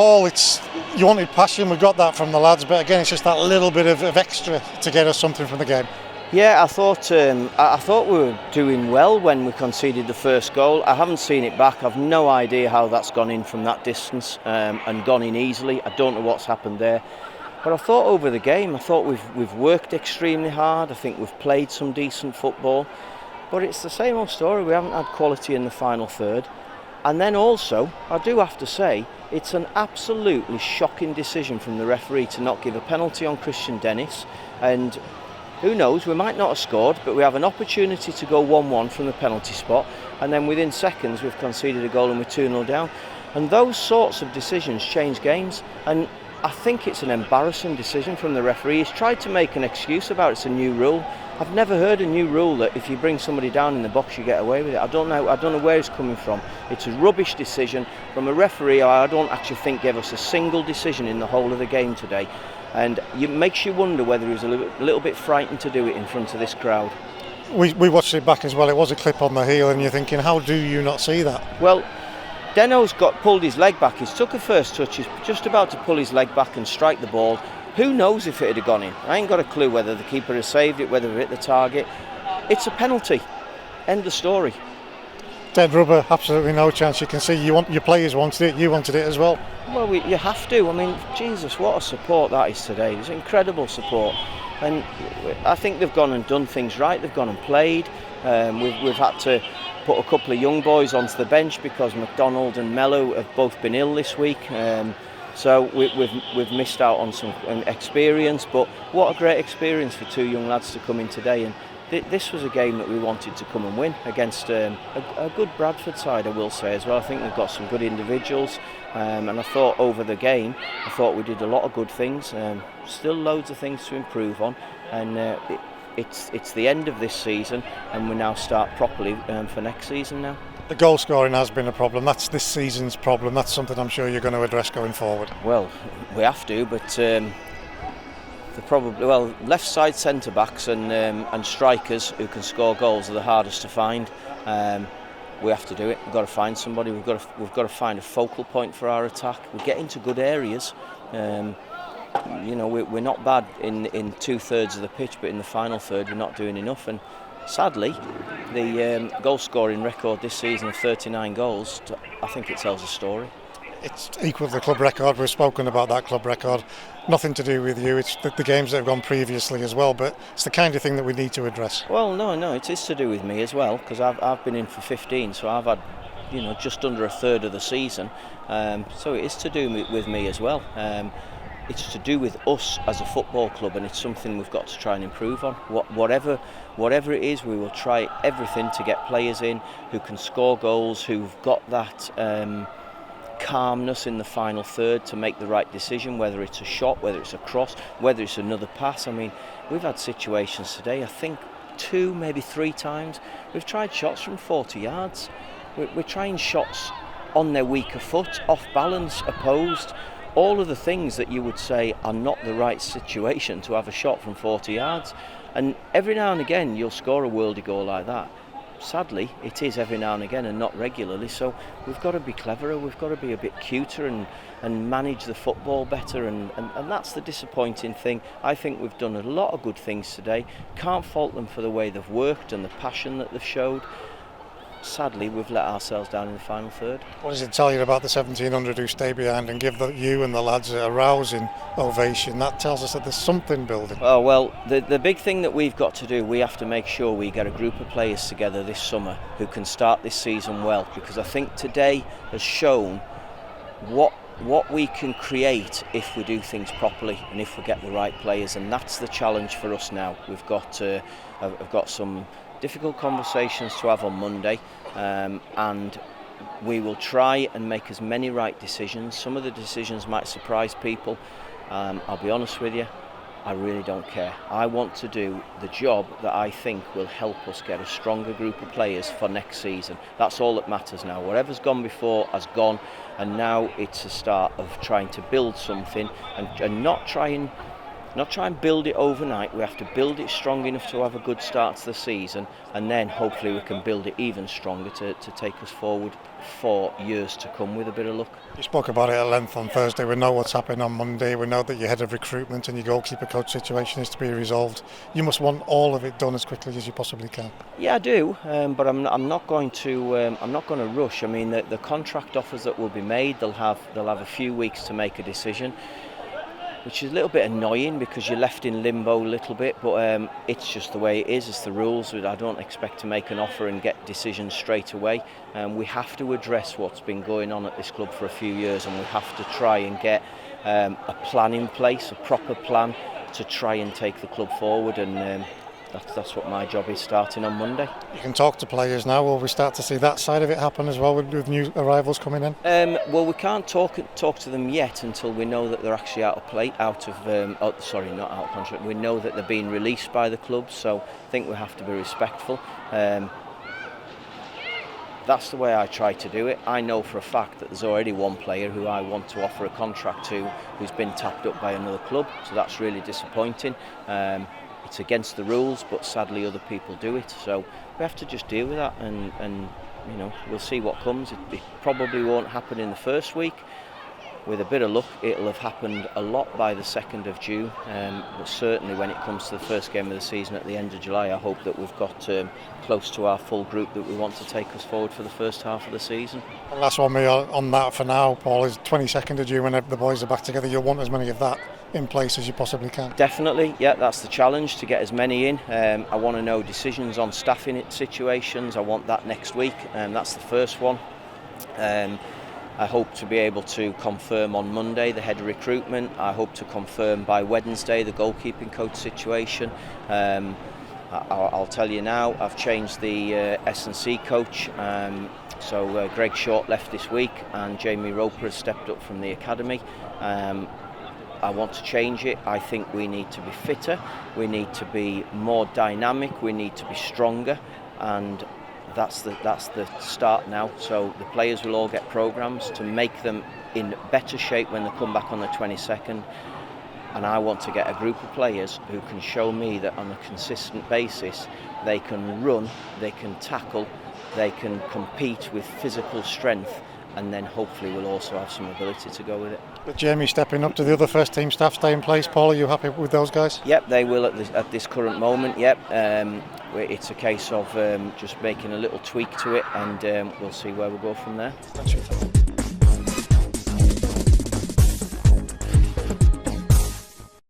Paul, you wanted passion, we got that from the lads, but again it's just that little bit of extra to get us something from the game. Yeah, I thought we were doing well when we conceded the first goal. I haven't seen it back. I've no idea how that's gone in from that distance and gone in easily. I don't know what's happened there. But I thought over the game, I thought we've worked extremely hard. I think we've played some decent football. But it's the same old story. We haven't had quality in the final third. And then also, I do have to say, it's an absolutely shocking decision from the referee to not give a penalty on Christian Dennis. And who knows, we might not have scored, but we have an opportunity to go 1-1 from the penalty spot, and then within seconds we've conceded a goal and we're 2-0 down. And those sorts of decisions change games, and I think it's an embarrassing decision from the referee. He's tried to make an excuse about it's a new rule. I've never heard a new rule that if you bring somebody down in the box you get away with it. I don't know where it's coming from. It's a rubbish decision from a referee who I don't actually think gave us a single decision in the whole of the game today. And it makes you wonder whether he was a little bit frightened to do it in front of this crowd. We watched it back as well. It was a clip on the heel, and you're thinking, how do you not see that? Well, Deno's pulled his leg back. He's took a first touch. He's just about to pull his leg back and strike the ball. Who knows if it had gone in? I ain't got a clue whether the keeper has saved it, whether it hit the target. It's a penalty. End of story. Dead rubber, absolutely no chance. You can see your players wanted it, you wanted it as well. Well, you have to. I mean, Jesus, what a support that is today. It's incredible support. And I think they've gone and done things right. They've gone and played. We've had to put a couple of young boys onto the bench because McDonald and Mello have both been ill this week. So we've missed out on some experience. But what a great experience for two young lads to come in today. And this was a game that we wanted to come and win against a good Bradford side, I will say as well. I think they've got some good individuals, and I thought over the game, I thought we did a lot of good things. Still loads of things to improve on, and it's the end of this season, and we now start properly for next season now. The goal scoring has been a problem. That's this season's problem. That's something I'm sure you're going to address going forward. Well, we have to, but. Left side centre backs and strikers who can score goals are the hardest to find. We have to do it. We've got to find somebody. We've got to find a focal point for our attack. We get into good areas. We're not bad in 2/3 of the pitch, but in the final third we're not doing enough. And sadly, the goal scoring record this season of 39 goals, I think it tells a story. It's equal to the club record. We've spoken about that club record. Nothing to do with you. It's the games that have gone previously as well. But it's the kind of thing that we need to address. Well, no, it is to do with me as well, because I've been in for 15, so I've had, just under a third of the season. So it is to do with me as well. It's to do with us as a football club, and it's something we've got to try and improve on. Whatever it is, we will try everything to get players in who can score goals, who've got that. Calmness in the final third to make the right decision, whether it's a shot, whether it's a cross, whether it's another pass. I mean, we've had situations today, I think 2, maybe 3 times. We've tried shots from 40 yards. We're trying shots on their weaker foot, off balance, opposed. All of the things that you would say are not the right situation to have a shot from 40 yards. And every now and again you'll score a worldie goal like that. Sadly, it is every now and again and not regularly, so we've got to be cleverer, we've got to be a bit cuter and manage the football better, and that's the disappointing thing. I think we've done a lot of good things today. Can't fault them for the way they've worked and the passion that they've showed. Sadly, we've let ourselves down in the final third. What does it tell you about the 1,700 who stay behind and give you and the lads a rousing ovation? That tells us that there's something building. Oh, well, the big thing that we've got to do, we have to make sure we get a group of players together this summer who can start this season well, because I think today has shown what we can create if we do things properly and if we get the right players, and that's the challenge for us now. I've got some difficult conversations to have on Monday, and we will try and make as many right decisions. Some of the decisions might surprise people. I'll be honest with you, I really don't care. I want to do the job that I think will help us get a stronger group of players for next season. That's all that matters now. Whatever's gone before has gone, and now it's a start of trying to build something and not try and not try and build it overnight. We have to build it strong enough to have a good start to the season, and then hopefully we can build it even stronger to take us forward for years to come with a bit of luck. You spoke about it at length on Thursday. We know what's happening on Monday. We know that your head of recruitment and your goalkeeper coach situation is to be resolved. You must want all of it done as quickly as you possibly can. Yeah, I do, but I'm not going to rush. I mean, the contract offers that will be made, they'll have a few weeks to make a decision, which is a little bit annoying because you're left in limbo a little bit, but it's just the way it is. It's the rules. I don't expect to make an offer and get decisions straight away. We have to address what's been going on at this club for a few years, and we have to try and get a plan in place, a proper plan to try and take the club forward, and that's what my job is starting on Monday. You can talk to players now. Will we start to see that side of it happen as well with new arrivals coming in? Well, we can't talk to them yet until we know that they're actually not out of contract. We know that they're being released by the club, so I think we have to be respectful. That's the way I try to do it. I know for a fact that there's already one player who I want to offer a contract to who's been tapped up by another club, so that's really disappointing. It's against the rules, but sadly other people do it, so we have to just deal with that, and we'll see what comes. It probably won't happen in the first week. With a bit of luck, it'll have happened a lot by the 2nd of June, but certainly when it comes to the first game of the season at the end of July, I hope that we've got close to our full group that we want to take us forward for the first half of the season. And last one on that for now, Paul, is 22nd of June when the boys are back together. You'll want as many of that in place as you possibly can. Definitely, yeah, that's the challenge, to get as many in. I want to know decisions on staffing situations. I want that next week, and that's the first one. I hope to be able to confirm on Monday the head of recruitment. I hope to confirm by Wednesday the goalkeeping coach situation. I'll tell you now, I've changed the S&C coach. So Greg Short left this week and Jamie Roper has stepped up from the academy. I want to change it. I think we need to be fitter, we need to be more dynamic, we need to be stronger, and that's the start now. So the players will all get programmes to make them in better shape when they come back on the 22nd, and I want to get a group of players who can show me that on a consistent basis they can run, they can tackle, they can compete with physical strength, and then hopefully we'll also have some ability to go with it. But Jamie stepping up, to the other first team staff stay in place. Paul, are you happy with those guys? Yep, they will at this current moment, yep. It's a case of just making a little tweak to it, and we'll see where we'll go from there. Thanks.